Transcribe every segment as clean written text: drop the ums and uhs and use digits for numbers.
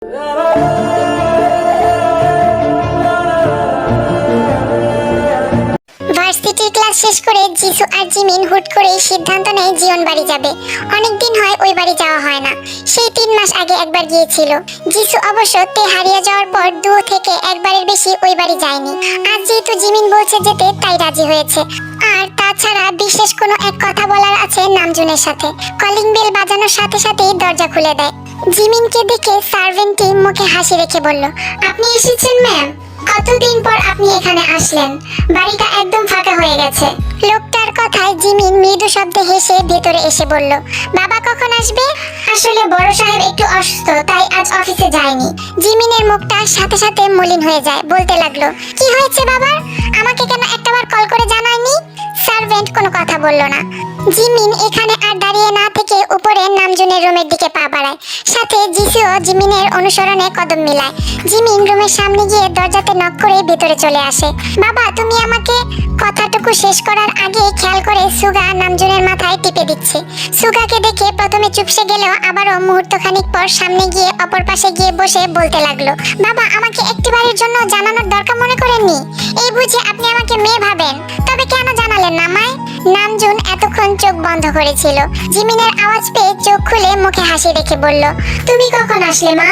ভার্সিটির ক্লাস শেষ করে জিসু আর জিমিন হুট করে সিদ্ধান্ত নেয় জীবন বাড়ি যাবে। অনেকদিন হয় ওই বাড়ি যাওয়া হয় না। সেই 3 মাস আগে একবার গিয়েছিল। জিসু অবশ্য তে হারিয়ে যাওয়ার পর 2 থেকে একবারের বেশি ওই বাড়ি যায়নি। আজ যেহেতু জিমিন বলছে যেতে, তাই রাজি হয়েছে। আর তাছাড়া বিশেষ কোনো এক কথা বলার আছে নামজুনের সাথে। কলিং বেল বাজানোর সাথে সাথেই দরজা খুলে দেয়। জিমিনকে দেখে সার্ভেন্টটি মুখে হাসি রেখে বলল, আপনি এসেছেন ম্যাম? কতদিন পর আপনি এখানে আসলেন? বাড়িটা একদম ফাঁকা হয়ে গেছে। লোকটার কথায় জিমিন মৃদু শব্দে হেসে ভেতরে এসে বলল, বাবা কখন আসবে? আসলে বড় সাহেব একটু অসুস্থ, তাই আজ অফিসে যায়নি। জিমিনের মুখটা সাথে সাথে মলিন হয়ে যায়। বলতে লাগলো, কি হয়েছে বাবার? আমাকে কেন একটাবার কল করে জানায়নি? সার্ভেন্ট কোনো কথা বলল না। জিমিন এখানে আর দাঁড়িয়ে না থেকে উপরে নামজুনের রুমের দিকে পা বাড়ায়। সাথে জিসুও জিমিনের অনুসরণে কদম মিলায়। জিমিন রুমের সামনে গিয়ে দরজাতে নক করে ভেতরে চলে আসে। বাবা তুমি আমাকে। কথাটুকু শেষ করার আগে খেয়াল করে সুগা নামজুনের মাথায় টিপে দিচ্ছে। সুগাকে দেখে প্রথমে চুপসে গেলেও আবারও মুহূর্তখানিক পর সামনে গিয়ে অপর পাশে গিয়ে বসে বলতে লাগলো, বাবা আমাকে একটিবারের জন্য জানানোর দরকার মনে করেননি? এই বুঝে আপনি আমাকে মেয়ে ভাবেন? তবে কেন জানালেন না আমায়? নামজুন এতক্ষণ চোখ বন্ধ করেছিল। জিমিনের আওয়াজ পেয়ে চোখ খুলে মুখে হাসি রেখে বলল, তুমি কখন আসলে মা?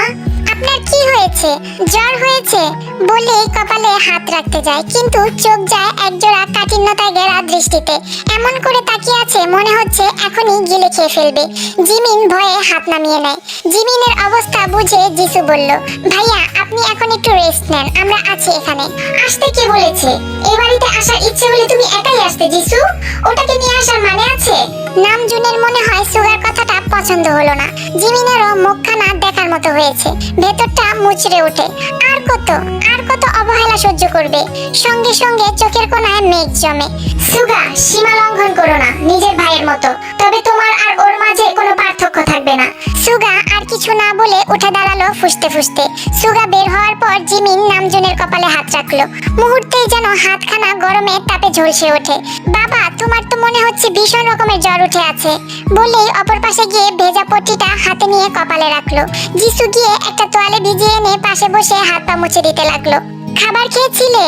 আপনার কি হয়েছে? জ্বর হয়েছে? বলে কপালে হাত রাখতে যায়, কিন্তু চোখ যায় একজোড়া কাঠিন্যতায় ঘেরা দৃষ্টিতে। এমন করে তাকিয়ে আছে মনে হচ্ছে এখনই গিলে খেয়ে ফেলবে। জিমিন ভয়ে হাত নামিয়ে নেয়। জিমিনের অবস্থা বুঝে জিসু বলল, ভাইয়া আপনি এখন একটু রেস্ট নেন, আমরা আছি এখানে। আসতে কে বলেছে? এই বাড়িতে আসার ইচ্ছে হলে তুমি একাই আসতে জিসু। ওটাকে নিয়ে আসার মানে আছে? নামজুনের মনে হয় সুগার কথাটা পছন্দ হলো না। জিমিনেরও মুখখানা দেখার মতো হয়েছে। ভেতরটা মুচড়ে ওঠে। আর কত অবহেলা সহ্য করবে? সঙ্গে সঙ্গে চোখের কোণায় মেঘ জমে। সুগা সীমা লঙ্ঘন করো না, নিজের ভাইয়ের মতো। তবে তোমার আর ওর মাঝে কোনো পার্থক্য থাকবে না। সুগা আর কিছু না বলে উঠে দাঁড়ালো ফুসতে ফুসতে। সুগা বের হওয়ার পর জিমিন নামজুনের কপালে হাত রাখলো। মুহূর্তেই যেন হাতখানা গরমে তাপে ঝলসে ওঠে। বাবা তোমার তো মনে হচ্ছে ভীষণ রকমের জ্বর উঠে আছে। বলেই অপর পাশে গিয়ে ভেজা পট্টিটা হাতে নিয়ে কপালে রাখলো। জিসু গিয়ে একটা তোয়ালে ভিজিয়ে এনে পাশে বসে হাত পা মুছে দিতে লাগলো। খাবার খেয়েছিলে?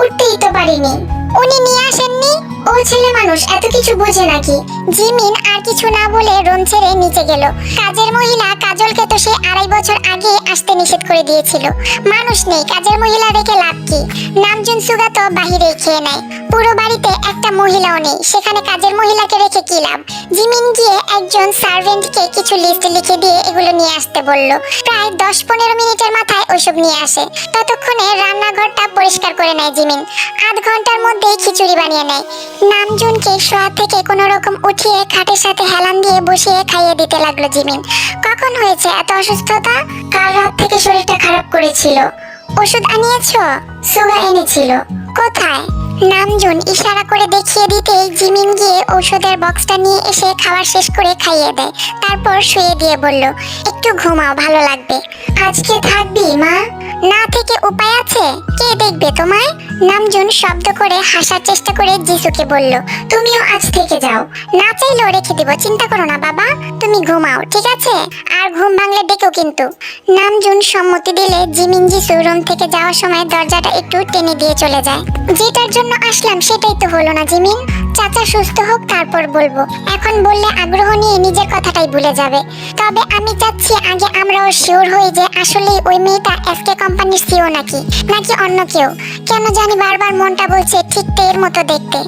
উঠতেই তো পারিনি। উনি নিয়ে আসেননি? ও ছেলে মানুষ এত কিছু বোঝে নাকি? জিমিন আর কিছু না বলে রুম ছেড়ে নিচে গেল। কাজের মহিলা কাজলকে তো সে 2.5 বছর আগে আসতে নিষেধ করে দিয়েছিল। মানুষ নেই, কাজের মহিলা রেখে লাভ কি? নামজুন সুগা তো বাহিরেই খেয়ে নেয়। পুরো বাড়িতে একটা মহিলাও নেই, সেখানে কাজের মহিলাকে রেখে কি লাভ? জিমিন গিয়ে একজন সার্ভেন্টকে কিছু লিস্ট লিখে দিয়ে এগুলো নিয়ে আসতে বলল। প্রায় 10-15 মিনিটের মাথায় ওইসব নিয়ে আসে। ততক্ষণে রান্নাঘরটা পরিষ্কার করে নেয় জিমিন। আধ ঘন্টার মধ্যেই খিচুড়ি বানিয়ে নেয়। নামজুনকে শোয়া থেকে কোনো রকম উঠিয়ে খাটের সাথে হেলান দিয়ে বসিয়ে খাইয়ে দিতে লাগলো জিমিন। কখন হয়েছে এত অসুস্থতা? কাল রাত থেকে শরীরটা খারাপ করেছিল। ওষুধ আনিয়েছো? সুগা এনেছিল। কোথায়? নামজুন ইশারা করে দেখিয়ে দিতেই জিমিন গিয়ে ঔষধের বক্সটা নিয়ে এসে খাবার শেষ করে খাইয়ে দেয়। তারপর শুয়ে দিয়ে বলল, একটু ঘুমাও, ভালো লাগবে। আজকে থাকবি মা? না থেকে উপায় আছে? কে দেখবে তোমায়? নামজুন শব্দ করে হাসার চেষ্টা করে জিসুকে বলল, তুমিও আজ থেকে যাও। না চাইলেও রেখে দিব, চিন্তা করো না বাবা, তুমি ঘুমাও ঠিক আছে? আর ঘুম ভাঙলে ডেকেও কিন্তু। নামজুন সম্মতি দিলে জিমিন জিসু রুম থেকে যাওয়ার সময় দরজাটা একটু টেনে দিয়ে চলে যায়। যেটার জন্য আসলাম সেটাই তো হলো না জিমিন। চাচা সুস্থ হোক তারপর বলবো। এখন বললে আগ্রহ নিয়ে নিজের কথাটাই ভুলে যাবে। তবে আমি চাচ্ছি আগে আমরাও শিওর হই যে আসলে ওই মেয়েটা এসকে কোম্পানির সিও নাকি অন্য কেউ। কেন জানি বারবার মনটা বলছে ঠিক তের মতো দেখতে।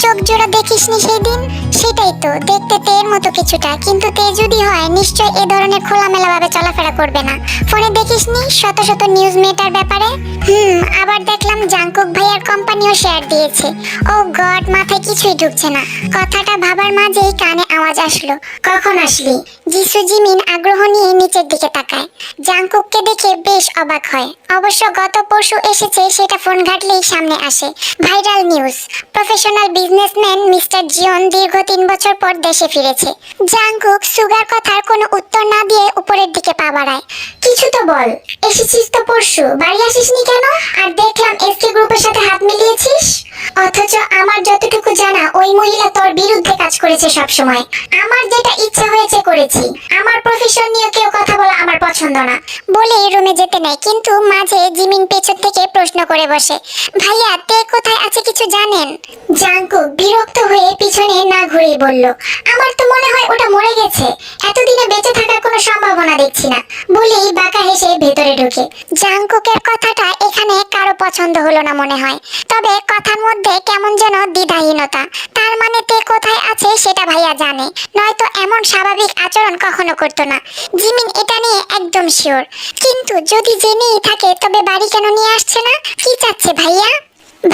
চোখ জোড়া দেখিসনি সেই দিন? সেটাই তো, দেখতে তের মতো কিছুটা, কিন্তু তে যদি হয় নিশ্চয় এ ধরনের খোলামেলা ভাবে চলাফেরা করবে না। ফোনে দেখিসনি শত শত নিউজ মেটার ব্যাপারে? আবার দেখলাম জাংকুক ভাইয়ার কোম্পানিও শেয়ার দিয়েছে। ও গড, মাথায় কিছুই ঢুকছে না। কথাটা ভাবার মাঝেই কানে আওয়াজ আসলো। কখন আসলি? জিসু জিমিন আগ্রহ নিয়ে নিচের দিকে তাকায়। জাংকুককে দেখে বেশ অবাক হয়। অবশ্য গত পরশু এসেছে সেটা ফোন ঘাটলেই সামনে আসে। Viral news, professional businessman mister Jeon দীর্ঘ 3 বছর পর দেশে ফিরেছে। জাংকুক সুগার কথার কোনো উত্তর না দিয়ে উপরের দিকে পা বাড়ায়। কিছু তো বল, এসেছিস তো পরশু, বাড়ি আসিসনি কেন? আর দেখলাম এসকে গ্রুপের সাথে হাত মিলিয়েছিস। অথচ আমার যতটুকু জানা ওই মহিলা তোর বিরুদ্ধে কাজ করেছে সব সময়। আমার যেটা ইচ্ছা হয়েছে করেছি। আমার প্রফেশন নিয়ে কেউ কথা বলা আমার পছন্দ না। বলে রুমে যেতে নেয়, কিন্তু মাঝে জিমিন পেছন থেকে প্রশ্ন করে বসে, ভাইয়া তে কোথায় আছে কিছু জানেন? জাংকুক বিরক্ত হয়ে পিছনে না ঘুরেই বলল, আমার তো মনে হয় ওটা মরে গেছে, এতদিনে বেঁচে থাকার কোনো সম্ভাবনা দেখছি না। বলেই বাঁকা হেসে ভেতরে ঢুকে। জাংকুকের কথাটা এখানে কারো পছন্দ হলো না মনে হয়, তবে কথার মধ্যে কেমন যেন দ্বিধাহীনতা। তার মানে তে কোথায় আছে সেটা ভাইয়া জানে, নয়তো এমন স্বাভাবিক আচরণ কখনো করতো না। জিমিন এটা নিয়ে একদম শিওর, কিন্তু যদি জেনেই থাকে তবে বাড়ি কেন নিয়ে আসছে না? কি চাচ্ছে ভাইয়া?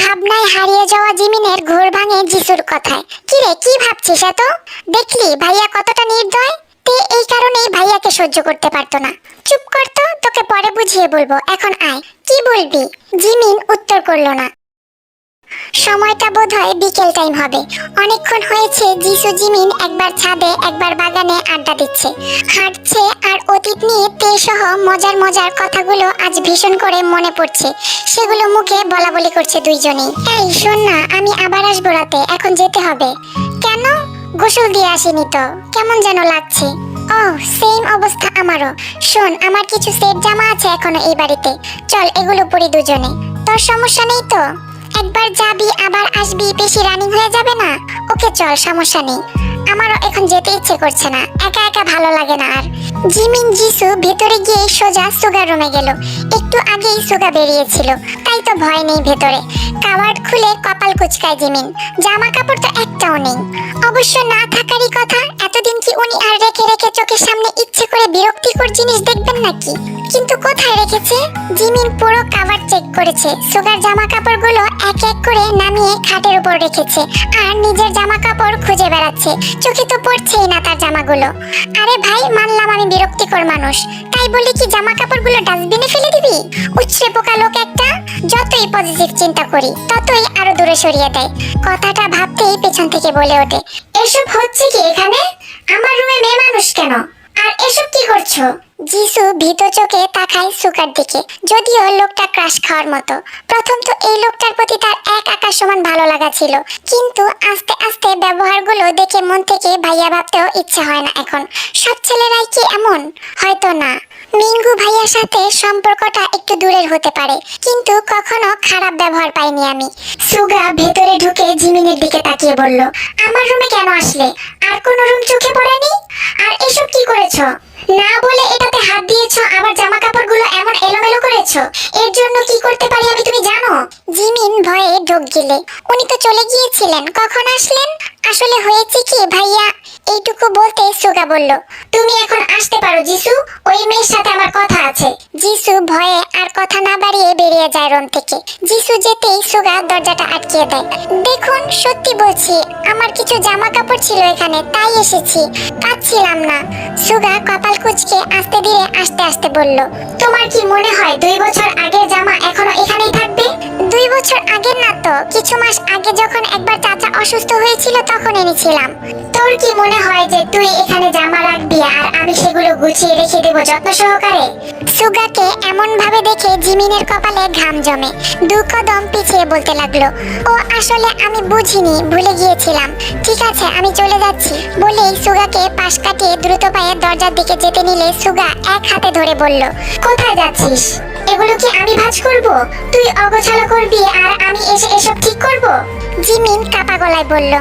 ভাবনায় হারিয়ে যাওয়া জিমিনের ঘোর ভাঙে যিশুর কথায়। কিরে কি ভাবছিস এত? দেখলি ভাইয়া কতটা নির্দয়? তে এই কারণেই ভাইয়াকে সহ্য করতে পারতো না। চুপ কর তো, তোকে পরে বুঝিয়ে বলবো, এখন আয়। কি বলবি? জিমিন উত্তর করলো না। সময়টা বোধহয় বিকেল টাইম হবে। অনেকক্ষণ হয়েছে যিশু জিমিন একবার ছাদে একবার বাগানে আড্ডা দিচ্ছে, হাঁটছে আর অতীত নিয়ে তে সহ মজার মজার কথাগুলো আজ ভীষণ করে মনে পড়ছে। সেগুলো মুখে বলা বলি করছে দুইজনেই। এই শোন না, আমি আবার আসবো রাতে, এখন যেতে হবে। কেন? গোসল দিয়ে আসিনি তো, কেমন যেন লাগছে। ও সেম অবস্থা আমারও। শোন, আমার কিছু সেট জামা আছে এখনো এই বাড়িতে, চল এগুলো পরি দুজনে। তোর সমস্যা নেই তো? একবার যাবি আবার আসবি, বেশি রানিং হয়ে যাবে না? ওকে চল, সমস্যা নেই। আমারও এখন যেতে ইচ্ছে করছে না, একা একা ভালো লাগে না আর। জিমিন যিশু ভেতরে গিয়ে সোজা সুগার রুমে গেল। একটু আগেই সুগা বেরিয়েছিল, তাই তো ভয় নেই ভেতরে। কাওয়ার্ড খুলে কপাল কুচকায় জিমিন। জামা কাপড় তো একটাও নেই। অবশ্য না থাকারই কথা, এতদিন কি উনি আর রেখে রেখে চোখের সামনে ইচ্ছে করে বিরক্তিকর জিনিস দেখবেন নাকি? কিন্তু কোথায় রেখেছে? জিমিন পুরো কাভার চেক করেছে। সুগার জামা কাপড়গুলো এক এক করে নামিয়ে খাটের উপর রেখেছে, আর নিজের জামা কাপড় খুঁজে বেড়াচ্ছে। চোখে তো পড়ছেই না তার জামাগুলো। আরে ভাই, মানলাম আমি বিরক্তিকর মানুষ, তাই বলে কি জামা কাপড়গুলো ডাস্টবিনে ফেলে দিবি? উচ্ছ্রে পোকা লোক একটা। যতই পজিটিভ চিন্তা করি ততই আরো দূরে সরিয়ে দেয়। কথাটা ভাবতেই পেছন থেকে বলে ওঠে, এসব হচ্ছে কি এখানে? আমার রুমে মেয়ে মানুষ কেন? আর এসব কি করছো? যিশু ভীত চোখে তাকায় সুগার দিকে। যদিও লোকটা ক্রাশ খাওয়ার মতো। প্রথম তো এই লোকটার প্রতি তার এক আকাশ সমান ভালো লাগা ছিল, কিন্তু আস্তে আস্তে ব্যবহারগুলো দেখে মন থেকে ভাইয়া ভাবতেও ইচ্ছা হয় না এখন। সব ছেলেরাই কি এমন? হয়তো না। মিঙ্গু ভাইয়ার সাথে সম্পর্কটা একটু দূরের হতে পারে, কিন্তু কখনো খারাপ ব্যবহার পাইনি আমি। সুগা ভেতরে ঢুকে জিমিনের দিকে তাকিয়ে বলল, আমার রুমে কেন আসলে? আর কোন রুম চোখে পড়েনি? আর এসব কি করেছো? না বলে এটাতে হাত দিয়েছো, আবার জামা কাপড়গুলো এমন এলোমেলো করেছো। এর জন্য কি করতে পারি আমি তুমি জানো? জিমিন ভয়ে ঢোক গিলে। উনি তো চলে গিয়েছিলেন, কখন আসলেন? আসলে হয়েছে কি ভাইয়া, এইটুকু বলতে সুগা বলল, তুমি এখন আসতে পারো যিশু, ওই মেয়ের সাথে আমার কথা আছে। যিশু ভয়ে আর কথা না বাড়িয়ে বেরিয়ে যায় রুম থেকে। যিশু যেতেই সুগা দরজাটা আটকিয়ে দেয়। দেখুন, সত্যি বলছি, আমার কিছু জামা কাপড় ছিল এখানে, তাই এসেছি, কাঁদছিলাম না। সুগা কপাল কুঁচকে আস্তে ধীরে আস্তে আস্তে বলল, তোমার কি মনে হয় 2 বছর আগের জামা এখনো এখানেই থাকবে? 2 বছর আগের না তো, কিছু মাস আগে যখন একবার চাচা অসুস্থ হয়েছিল তখন এনেছিলাম। তোর কি মনে হয় যে তুই এখানে জামা রাখবি আর আমি সেগুলো গুছিয়ে রেখে দেবো যত্ন সহকারে? সুগাকে এমন ভাবে দেখে জিমিনের কপালে ঘাম জমে। 2 কদম পিছিয়ে বলতে লাগলো, ও আসলে আমি বুঝিনি, ভুলে গিয়েছিলাম। ঠিক আছে, আমি চলে যাচ্ছি। বলেই সুগাকে পাশ কাটিয়ে দ্রুত পায়ে দরজার দিকে যেতে নিলে সুগা এক হাতে ধরে বলল, কোথায় যাচ্ছিস? এগুলো কি আমি ভাঁজ করব? তুই অগোছালো করবি আর আমি এসে এসব ঠিক করব? জিমিন কাপা গলায় বলল,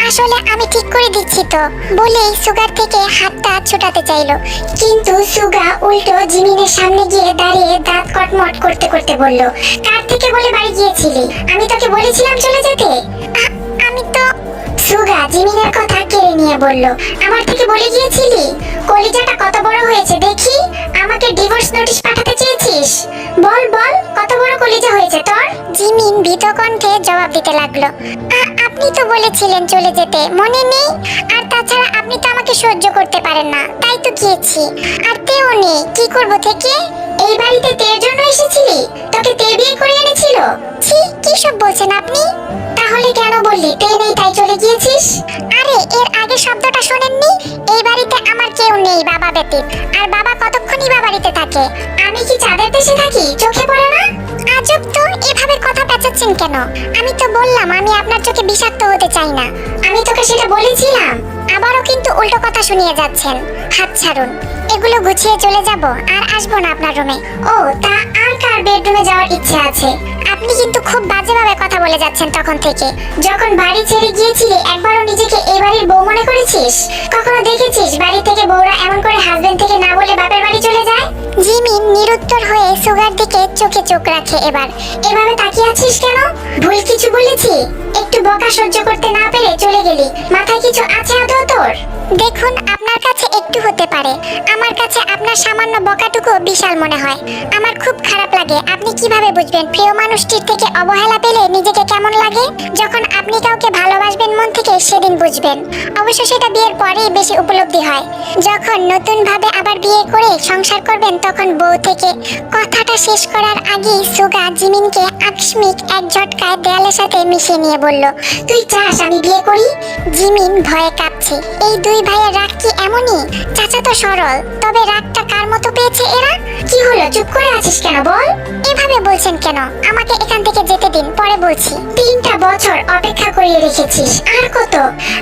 আসলে আমি ঠিক করে দিচ্ছি তো। বলেই সুগার থেকে হাতটা ছোটাতে চাইলো, কিন্তু সুগা উল্টো জিমিনের সামনে গিয়ে দাঁড়িয়ে দাঁত কটমট করতে করতে বলল, কার থেকে বলে বাড়ি গিয়েছিলি? আমি তোকে বলেছিলাম চলে যেতে। আমি তো। সুগা জিমিনের কথা কেড়ে নিয়ে বলল, আমার থেকে বলে গিয়েছিলি? কলিজাটা কত বড় হয়েছে দেখি, আমাকে ডিভোর্স নোটিশ পাঠাতে চেয়েছিস? বল বল, কত বড় কলিজা হয়েছে তোর? জিমিন ভীত কণ্ঠে জবাব দিতে লাগলো, আপনি তো বলেছিলেন চলে যেতে, মনে নেই? আর তাছাড়া আপনি তো আমাকে সহ্য করতে পারেন না, তাই তো গিয়েছি। আর তেও নেই, কি করব থেকে? এই বাড়িতে তের জন্য এসেছিলি? তোকে তে বিয়ে করে এনেছিল? ছি, কি সব বলছেন আপনি? তাহলে কেন বললি তে নেই তাই চলে গিয়েছিস? আরে এর আগে শব্দটা শোনেননি? এই বাড়িতে আমার কেউ নেই বাবা ব্যতীত। আর বাবা কতক্ষণই বা বাড়িতে থাকে? আমি কি চাঁদের দেশে থাকি, চোখে পড়ে না? আজব তো, এভাবে কথা পেঁচাচ্ছেন কেন? আমি তো বললাম আমি আপনার চোখে বিষাক্ত হতে চাই না। আমি তোকে সেটা বলেছিলাম। আবারও কিন্তু উল্টো কথা শুনিয়ে যাচ্ছেন। হাত ছাড়ুন। এগুলো গুছিয়ে চলে যাব, আর আসবো না আপনার রুমে। ও তা আর কার বেডরুমে যাওয়ার ইচ্ছে আছে? আপনি কিন্তু খুব বাজেভাবে কথা বলে যাচ্ছেন তখন থেকে। যখন বাড়ি ছেড়ে গিয়েছিলি একবারও নিজেকে এই বাড়ির বউ মনে করেছিস? কখনো দেখেছিস বাড়ি থেকে বউরা এমন করে হাজবেন্ড থেকে না বলে বাপের বাড়ি চলে যায়? জিমিন নিরুত্তর হয়ে সুগার দিকে চোখে চোখ রাখে। এভাবে তাকিয়ে আছিস কেন? ভুল কিছু বলেছি? একটু বকা সহ্য করতে না পেরে চলে গেলি। মাথায় কিছু আছে আদৌ তোর? দেখুন, আপনার কাছে একটু হতে পারে, আমার কাছে আপনার সামান্য বকাটুকু বিশাল মনে হয়। আমার খুব খারাপ লাগে। আপনি কিভাবে বুঝবেন প্রিয় মানুষটির থেকে অবহেলা পেলে নিজেকে কেমন লাগে? যখন আপনি কাউকে ভালোবাসবেন মন থেকে সেদিন বুঝবেন। অবশ্য সেটা বিয়ের পরেই বেশি উপলব্ধি হয়। যখন নতুন ভাবে আবার বিয়ে করে সংসার করবেন তখন বউ থেকে। কথাটা শেষ করার আগেই সুগা জিমিনকে আকস্মিক এক ঝটকায় দেয়ালের সাথে মিশিয়ে নিয়ে বলল, তুই চাস আমি বিয়ে করি? জিমিন ভয়ে কাঁপছে। এই দুই ভাইয়ের রাগ কি এমনই? চাচা তো সরল, তবে রাগটা কার মতো পেয়েছে এরা? কি হলো, চুপ করে আছিস কেন বল? এভাবে বলছেন কেন? আমাকে এখান থেকে যেতে দিন, পরে বলছি। 3টা বছর অপেক্ষা করিয়ে রেখেছিস, আর কত?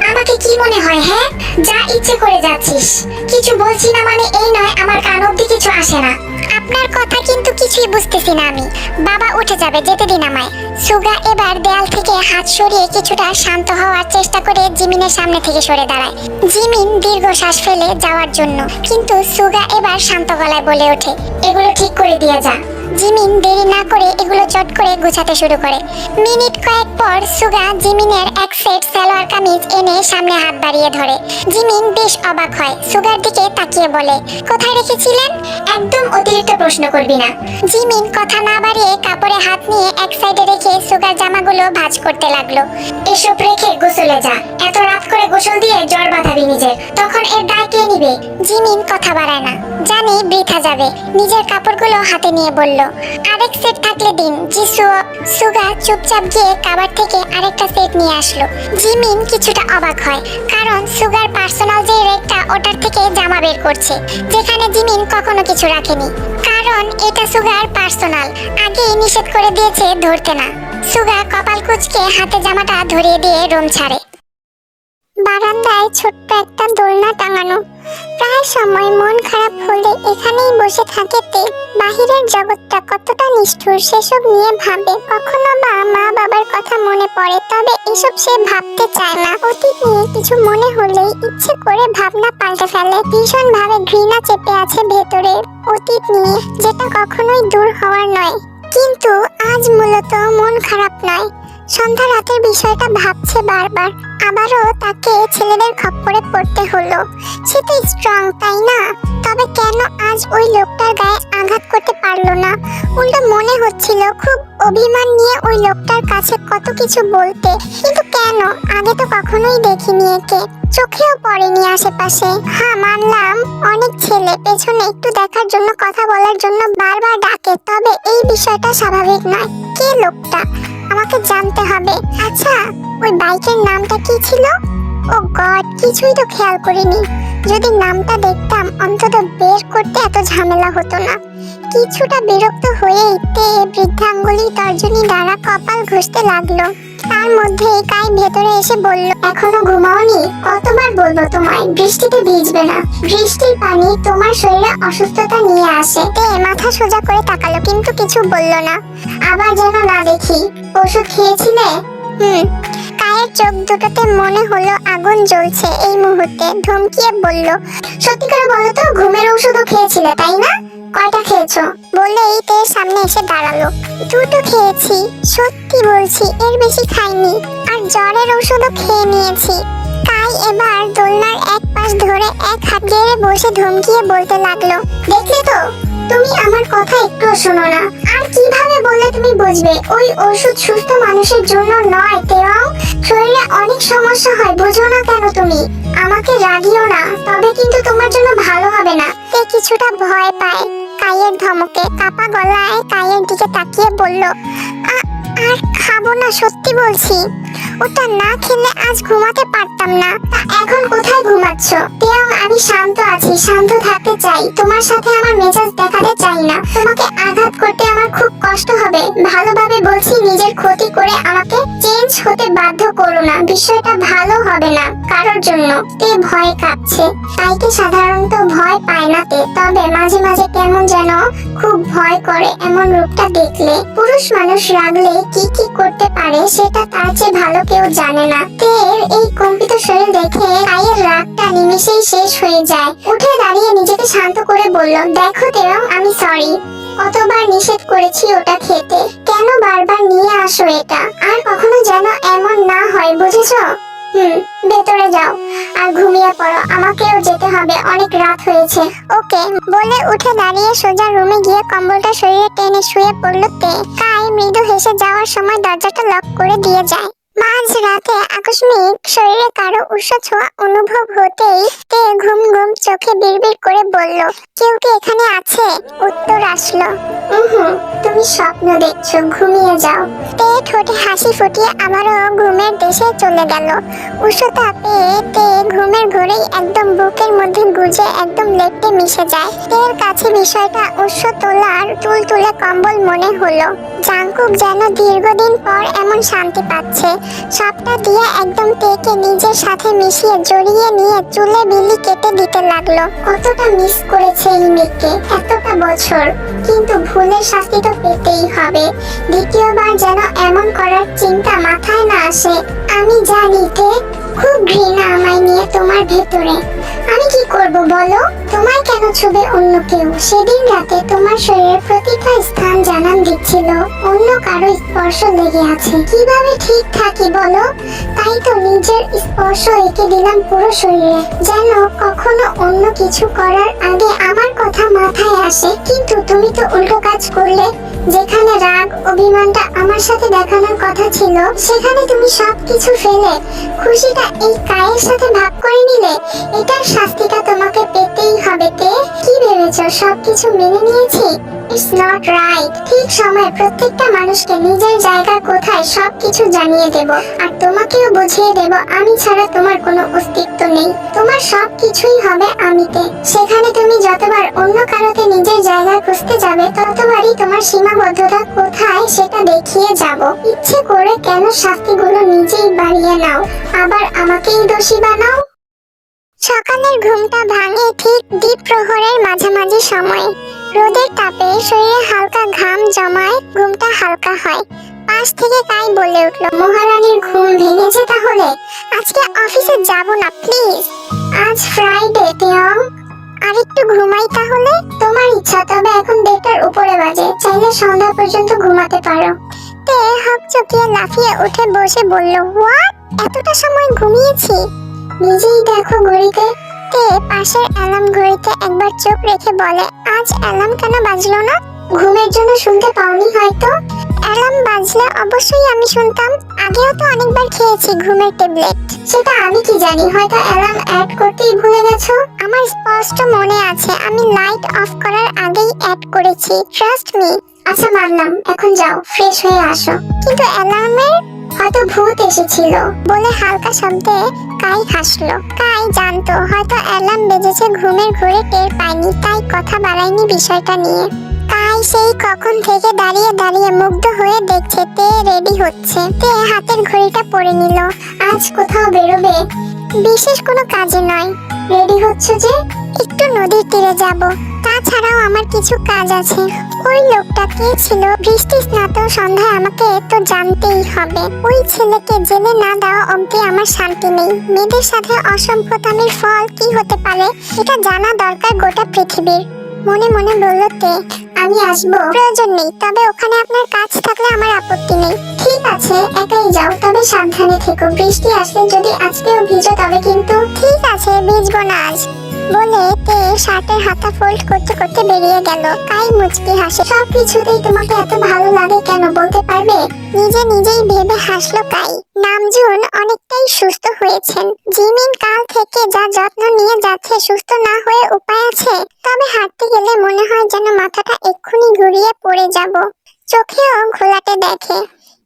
আমাকে কি মনে হয়? হ্যাঁ, যা ইচ্ছে করে যাচ্ছিস। কিছু বলছি না মানে এই নয় আমার কান অব্দি কিছু আসে না। আপনার কথা কিন্তু কিছুই বুঝতেছি না আমি। বাবা উঠে যাবে, যেতে দিন আমায়। সুগা এবার দেয়াল থেকে হাত সরিয়ে কিছুটা শান্ত হওয়ার চেষ্টা করে জিমিনের সামনে থেকে সরে দাঁড়ায়। জিমিন দীর্ঘশ্বাস ফেলে যাওয়ার জন্য, কিন্তু সুগা এবার শান্ত গলায় বলে ওঠে, এগুলো ঠিক করে দিয়ে যা। জিমিন দেরি না করে এগুলো চট করে গুছাতে শুরু করে। মিনিট কয়েক পর সুগা জিমিনের এক সেট সালোয়ার কামিজ এনে সামনে হাত বাড়িয়ে ধরে। জিমিন বেশ অবাক হয়, সুগার দিকে তাকিয়ে বলে, কোথায় রেখেছিলেন? একদম অতিরিক্ত প্রশ্ন করবি না। জিমিন কথা না বাড়িয়ে কাপড়ে হাত নিয়ে এক সাইডে রেখে সুগার জামাগুলো ভাঁজ করতে লাগলো। এসব রেখে গোসলে যা। এত রাত করে গোসল দিয়ে জ্বর বাঁধাবি নিজের, তখন এর দায় কে নিবে? জিমিন কথা বাড়ায় না, জানি বৃথা যাবে। নিজের কাপড়গুলো হাতে নিয়ে বলল, আরেক সেট থাকলে দিন। সুগা চুপচাপ গিয়ে কাবার থেকে আরেকটা সেট নিয়ে আসলো। জিমিন কিছুটা অবাক হয়, কারণ সুগার পার্সোনাল যে রেকটা ওটার থেকে জামা বের করছে, যেখানে জিমিন কখনো কিছু রাখেনি। কারণ এটা সুগার পার্সোনাল, আগেই নিষেধ করে দিয়েছে ধরতে না। সুগা কপাল কুঁচকে হাতে জামাটা ধরিয়ে দিয়ে রুম ছাড়ে। বারান্দায় ছোট্ট একটা দোলনা টাঙানো। প্রায় সময় মন খারাপ হলে এখানেই বসে থাকে তে। বাহিরের জগৎটা কতটা নিষ্ঠুর সেসব নিয়ে ভাবে। কখনো বা মা বাবার কথা মনে পড়ে, তবে এসব সে ভাবতে চায় না। অতীত নিয়ে কিছু মনে হলেই ইচ্ছে করে ভাবনা পাল্টে ফেলে। ভীষণ ভাবে ঘৃণা চেপে আছে ভেতরে অতীত নিয়ে, যেটা কখনোই দূর হওয়ার নয়। কিন্তু আজ মূলত মন খারাপ নয়, সন্ধ্যা রাতের বিষয়টা ভাবছে বারবার। আবারও তাকে ছেলেদের খপ্পরে পড়তে হলো। সে তো স্ট্রং, তাই না? তবে কেন আজ ওই লোকটার গায়ে আঘাত করতে পারলো না? উল্টো মনে হচ্ছিল খুব অভিমান নিয়ে ওই লোকটার কাছে কত কিছু বলতে। কিন্তু কেন? আগে তো কখনোই দেখিনি একে, চোখেও পড়েনি আশেপাশে। হ্যাঁ মানলাম, অনেক ছেলে পেছনে একটু দেখার জন্য, কথা বলার জন্য বারবার ডাকে, তবে এই বিষয়টা স্বাভাবিক নয়। কে লোকটা? আমাকে জানতে হবে। আচ্ছা, ওই বাইকের নামটা কি ছিল? ও গড, কিছুই তো খেয়াল করিনি। যদি নামটা দেখতাম অন্তত বের করতে এত ঝামেলা হতো না। কিছুটা বিরক্ত হয়েই তে বৃদ্ধাঙ্গুলি তর্জনী দ্বারা কপাল ঘষতে লাগলো। তার মধ্যেই কাই ভেতরে এসে বলল, এখনো ঘুমাওনি? কতবার বলবো তোমায় বৃষ্টিতে ভিজবে না। বৃষ্টির পানি তোমার শরীরে অসুস্থতা নিয়ে আসে। তে মাথা সোজা করে তাকালো, কিন্তু কিছু বলল না। আবার যেন না দেখি। ওষুধ খেয়েছিলে? কায়ের চোখ দুটোতে মনে হলো আগুন জ্বলছে এই মুহূর্তে। ধমকিয়ে বলল, সত্যি করে বলো তো, ঘুমের ওষুধও খেয়েছিলে তাই না? কয়টা খেয়েছো? বলেই তের সামনে এসে দাঁড়ালো। 2টো খেয়েছি, সত্যি বলছি, এর বেশি খাইনি। আর জ্বরের ওষুধও খেয়ে নিয়েছি। কাই এবার দোলনার এক পাশ ধরে এক হাত গেড়ে বসে ধমকিয়ে বলতে লাগলো, দেখলে তো, তুমি আমার কথা একটুও শোনো না। আর কিভাবে বললে তুমি বুঝবে? ওই ওষুধ সুস্থ মানুষের জন্য নয় তেও, শরীরে অনেক সমস্যা হয়, বুঝো না কেন তুমি? আমাকে রাগিও না, তবে কিন্তু তোমার জন্য ভালো হবে না। সে কিছুটা ভয় পায় কাইয়ের ধমকে, কাপা গলায় কাইয়ের দিকে তাকিয়ে বলল, আর খাবো না, সত্যি বলছি। ওটা না খেলে আজ ঘুমাতে পারতাম না। এখন কোথায় ঘুমাচ্ছ? তেও আমি শান্ত আছি, শান্ত থাকতে চাই। তোমার সাথে আমার মেজাজ দেখাতে চাই না। তোমাকে আঘাত করতে আমার খুব কষ্ট হবে। ভালোভাবে বলছি, নিজের ক্ষতি করে আমাকে চেঞ্জ হতে বাধ্য করো না। বিষয়টা ভালো হবে না কারোর জন্য। তে ভয় কাঁপছে। তাইকে সাধারণত ভয় পায় না তে, তবে মাঝে মাঝে কেমন যেন খুব ভয় করে এমন রূপটা দেখলে। পুরুষ মানুষ রাগলে কি কি করতে পারে সেটা তার চেয়ে ভালো কেউ জানে না। তের এই কম্পিত শরীর দেখে কায়ের রাগটা নিমেষেই শেষ হয়ে যায়। উঠে দাঁড়িয়ে নিজেকে শান্ত করে বলল, দেখো তেরং, আমি সরি। কতবার নিষেধ করেছি ওটা খেতে, কেন বারবার নিয়ে আসো এটা? আর কখনো যেন এমন না হয়, বুঝেছো? ভেতরে যাও আর ঘুমিয়ে পড়ো, আমাকেও যেতে হবে, অনেক রাত হয়েছে। ওকে বলে উঠে দাঁড়িয়ে সোজা রুমে গিয়ে কম্বলটা শরীরে টেনে শুয়ে পড়ল তে। কাই মৃদু হেসে যাওয়ার সময় দরজাটা লক করে দিয়ে যায়। মাঝ রাতে আকস্মিক শরীরে কারো উষ্ণ ছোঁয়া অনুভব হতেই তে ঘুম ঘুম চোখে বিড়বিড় করে বলল, কেউ কি এখানে আছে? উত্তর আসলো, তুমি স্বপ্ন দেখছো, ঘুমিয়ে যাও। তে ঠোঁটে হাসি ফুটিয়ে আবারও ঘুমের দেশে চলে গেল। উষ্ণতা পেয়ে তে ঘুমের ঘোরেই একদম বুকের মধ্যে গুজে একদম লেপটে মিশে যায়। তের কাছে বিষয়টা উষ্ণ তোলার তুলতুলে কম্বল মনে হলো। জাংকুক যেন দীর্ঘদিন পর এমন শান্তি পাচ্ছে। সবটা দিয়ে একদম তেকে নিজের সাথে মিশিয়ে জড়িয়ে নিয়ে চুলে বিলি কেটে দিতে লাগলো। কতটা মিস করেছে এই মেয়েকে এতটা বছর, কিন্তু ভুলের শাস্তি তো পেতেই হবে। দ্বিতীয়বার যেন এমন করার চিন্তা মাথায় না আসে। আমি জানি তে, খুব ঘৃণা আমায় নিয়ে তোমার ভেতরে। আমি কি করব বলো? তোমায় কেন ছুবে অন্য কেউ? সেদিন রাতে তোমার শরীরের প্রতিটা স্থান জানান দিচ্ছিল অন্য কারো স্পর্শ লেগে আছে। কিভাবে ঠিক থাকি বলো? তাই তো নিজের স্পর্শ এঁকে দিলাম পুরো শরীরে, যেন কখনো অন্য কিছু করার আগে আমার কথা মাথায় আসে। কিন্তু তুমি তো উল্টো কাজ করলে। যেখানে রাগ অভিমানটা আমার সাথে দেখানোর কথা ছিল, সেখানে তুমি সবকিছু ফেলে খুশিটা এই কায়ের সাথে ভাগ করে নিলে। এটার শাস্তিটা তোমাকে পেতেই হবে তে। কি ভেবেছো সবকিছু মেনে নিয়েছি? It's not right. ঠিক সময় প্রত্যেকটা মানুষকে নিজের জায়গা কোথায় সবকিছু জানিয়ে দেব, আর তোমাকেও বুঝিয়ে দেব আমি ছাড়া তোমার কোনো অস্তিত্ব নেই। তোমার সবকিছুই হবে আমিতে। সেখানে তুমি যতবার অন্য কারোতে নিজের জায়গা খুঁজতে যাবে, ততবারই তোমার সীমাবদ্ধতা কোথায় সেটা দেখিয়ে যাব। ইচ্ছে করে কেন শাস্তিগুলো নিজেই বাড়িয়ে নাও, আবার আমাকেই দোষী বানাও? সকালের ঘুমটা ভাঙে ঠিক দ্বীপ প্রহরের মাঝামাঝি সময়ে। রোদের তাপে শরীরে হালকা ঘাম জমায়, ঘুমটা হালকা হয়। পাশ থেকে কাই বলে উঠল, মহারানীর ঘুম ভেঙেছে তাহলে? আজকে অফিসে যাব না প্লিজ। আজ ফ্রাইডে তেয়ং। আরেকটু ঘুমাই তাহলে? তোমার ইচ্ছা, তবে এখন 1:30টার উপরে বাজে, চাইলে সন্ধ্যা পর্যন্ত ঘুমাতে পারো। তে হকচকিয়ে লাফিয়ে উঠে বসে বলল, হোয়াট? এতটা সময় ঘুমিয়েছি? নিজেই দেখো ঘড়িতে। তে পাশের অ্যালার্ম ঘড়িতে একবার চোখ রেখে বলে, আজ অ্যালার্ম কেন বাজলো না? ঘুমের জন্য শুনতে পাওনি হয়তো। অ্যালার্ম বাজলে অবশ্যই আমি শুনতাম। আগেও তো অনেকবার খেয়েছি ঘুমের ট্যাবলেট। সেটা আমি কি জানি, হয়তো অ্যালার্ম অ্যাড করতেই ভুলে গেছো। আমার স্পষ্ট মনে আছে, আমি লাইট অফ করার আগেই অ্যাড করেছি, ট্রাস্ট মি। আচ্ছা মানলাম, এখন যাও ফ্রেশ হয়ে আসো। কিন্তু অ্যালার্মের হয়তো ভূত এসেছিল বলে হালকা শব্দে কাই হাসলো। কাই জানতো হয়তো অ্যালার্ম বেজেছে, ঘুমের ঘোরে টের পায়নি, তাই কথা বাড়ায়নি বিষয়টা নিয়ে। কাই সেই কখন থেকে দাঁড়িয়ে দাঁড়িয়ে মুগ্ধ হয়ে দেখছে তে রেডি হচ্ছে। তে হাতের ঘড়িটা পরে নিল। আজ কোথাও বেরোবে? বিশেষ কোনো কাজে নয়। রেডি হচ্ছে যে? একটু নদীর তীরে যাব। তাছাড়াও আমার কিছু কাজ আছে। ওই লোকটা কে ছিল? বৃষ্টি স্নাত সন্ধ্যায় আমাকে তো জানতেই হবে। ওই ছেলেকে জেলে না দেওয়া অবধি আমার শান্তি নেই। মেয়েদের সাথে অসভ্যতামির ফল কি হতে পারে এটা জানা দরকার গোটা পৃথিবীর। মনে মনে বলল তে, আমি আসবো। প্রয়োজন নেই, তবে ওখানে আপনার কাজ থাকলে আমার আপত্তি নেই। ঠিক আছে, একাই যাও, তবে সাবধানে থেকো। বৃষ্টি আসলে যদি আজকেও ভিজো তবে কিন্তু। ঠিক আছে, ভিজবো না আজ বলে তে শার্টের হাতা ফোল্ড করতে করতে বেরিয়ে গেল। কাই মুচকি হাসে। সবকিছুতেই তোমাকে এত ভালো লাগে কেন বলতে পারবে? নিজে নিজেই ভেবে হাসলো কাই। নামজুন অনেকটাই সুস্থ হয়েছেন। জিমিন কাল থেকে যা যত্ন নিয়ে যাচ্ছে, সুস্থ না হয়ে উপায় আছে? তবে হাঁটতে গেলে মনে হয় যেন মাথাটা এক্ষুনি ঘুরিয়ে পড়ে যাব। চোখেও ঘোলাটে দেখে।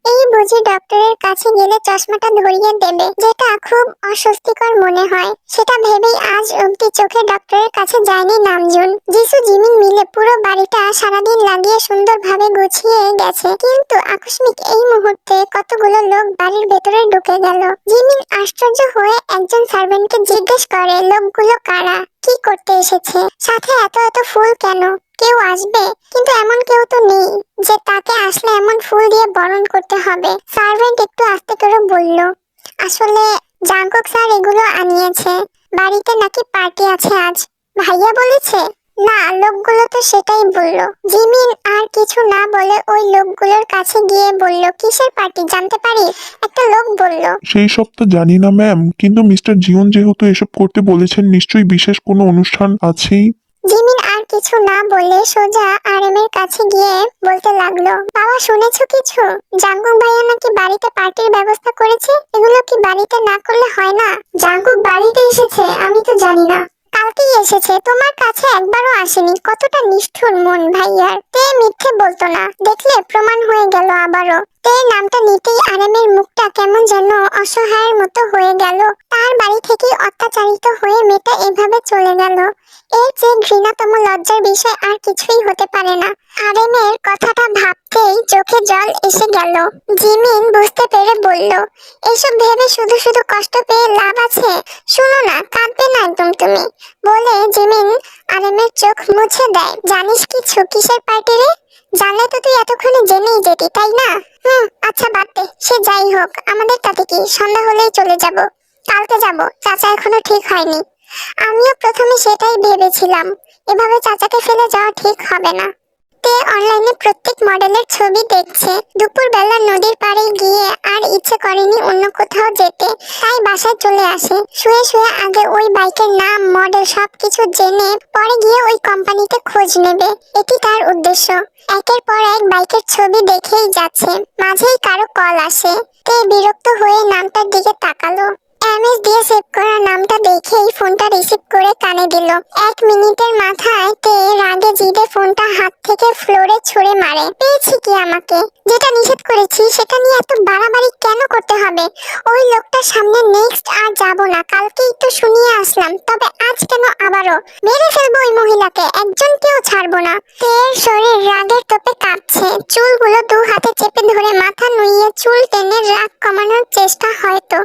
এই বুঝি ডক্টরের কাছে গেলে চশমাটা ধরিয়ে দেবে, যেটা খুব অস্বস্তিকর মনে হয়। সেটা ভেবেই আজ অব্দি চোখে ডক্টরের কাছে যায়নি নামজুন। জিসু জিমিন মিলে পুরো বাড়িটা সারাদিন লাগিয়ে সুন্দরভাবে গুছিয়ে গেছে, কিন্তু আকস্মিক এই মুহূর্তে কতগুলো লোক বাড়ির ভেতরে ঢুকে গেল। জিমিন আশ্চর্য হয়ে একজন সার্ভেন্টকে জিজ্ঞেস করে লোকগুলো কারা, কি করতে এসেছে, সাথে এত এত ফুল কেন, কেউ আসবে? কিন্তু এমন কেউ তো নেই যে তাকে আসলে এমন ফুল দিয়ে বরণ করতে হবে। সার্ভেন্ট একটু আস্তে করে বলল, আসলে জাঙ্কুক স্যার এগুলো আনিয়েছে, বাড়িতে নাকি পার্টি আছে আজ। ভাইয়া বলেছে? না, লোকগুলো তো সেটাই বলল। জিমিন আর কিছু না বলে ওই লোকগুলোর কাছে গিয়ে বলল, কিসের পার্টি জানতে পারি? একটা লোক বলল, সেই সব তো জানি না ম্যাম, কিন্তু মিস্টার জিওন যেহেতু এসব করতে বলেছেন, নিশ্চয়ই বিশেষ কোনো অনুষ্ঠান আছেই। জিমিন আর কিছু না বলে সোজা আরএমের কাছে গিয়ে বলতে লাগলো, বাবা শুনেছো কিছু? জাঙ্কুক ভাইয়া নাকি বাড়িতে পার্টির ব্যবস্থা করেছে। এগুলো কি বাড়িতে না করলে হয় না? জাঙ্কুক বাড়িতে এসেছে? আমি তো জানি না। কালকেই এসেছে, তোমার কাছে একবারও আসেনি। কতটা নিষ্ঠুর মন ভাইয়ার। তে মিথ্যে বলতো না, দেখলে প্রমাণ হয়ে গেল আবারও। তে নামটা নিতেই আরএমের মুখটা কেমন যেন অসহায়ের মতো হয়ে গেল। তার বাড়ি থেকে অত্যাচারিত হয়ে মেয়েটা এভাবে চলে গেল। এর চেয়ে ঘৃণাতম লজ্জার বিষয় আর কিছুই হতে পারে না। আরএমের কথাটা ভাবতেই চোখে জল এসে গেল। জিমিন বুঝতে পেরে বলল, এসব ভেবে শুধু শুধু কষ্ট পেয়ে লাভ আছে? শোনো না, কাঁদবে না একদম তুমি। বলে জিমিন আরএমের চোখ মুছে দেয়। জানিস কিছু? কিসের পার্টি রে? জানলে তো তুই এতক্ষণে জেনেই যেতি, তাই না? আচ্ছা বাদ দে, সে যাই হোক, আমাদের তাতে কি, সন্ধ্যা হলেই চলে যাব। কালকে যাব, চাচা এখনো ঠিক হয়নি। আমিও প্রথমে সেটাই ভেবেছিলাম, এভাবে চাচাকে ফেলে যাওয়া ঠিক হবে না। তে অনলাইনে প্রত্যেক মডেলের ছবি দেখছে। দুপুরবেলা নদীর পাড়ে গিয়ে আর ইচ্ছে করেনি অন্য কোথাও যেতে, তাই বাসায় চলে আসে। শুয়ে শুয়ে আগে ওই বাইকের নাম, মডেল সবকিছু জেনে পরে গিয়ে ওই কোম্পানিতে খোঁজ নেবে, এটি তার উদ্দেশ্য। একের পর এক বাইকের ছবি দেখেই যাচ্ছে, মাঝেই কারো কল আসে। তে বিরক্ত হয়ে নামটার দিকে তাকালো। এমএস দিয়ে সেভ করা নামটা দেখেই ফোনটা রিসিভ করে কানে দিল। 1 মিনিটের মাথায় তে রাগে জিদে ফোনটা হাত থেকে ফ্লোরে ছুঁড়ে মারে। পেয়েছি কি আমাকে? যেটা নিষেধ করেছি সেটা নিয়ে এত বাড়াবাড়ি কেন করতে হবে? ওই লোকটার সামনে নেক্সট আর যাব না, কালকেই তো শুনিয়ে আসলাম, তবে আজ কেন আবারও? মেরে ফেলবো ওই মহিলাকে, একজনকেও ছাড়বো না। তের শরীর রাগের তোপে কাঁপছে, চুলগুলো 2 হাতে চেপে ধরে মাথা নুইয়ে চুল টেনে রাগ কমানোর চেষ্টা হয়তো।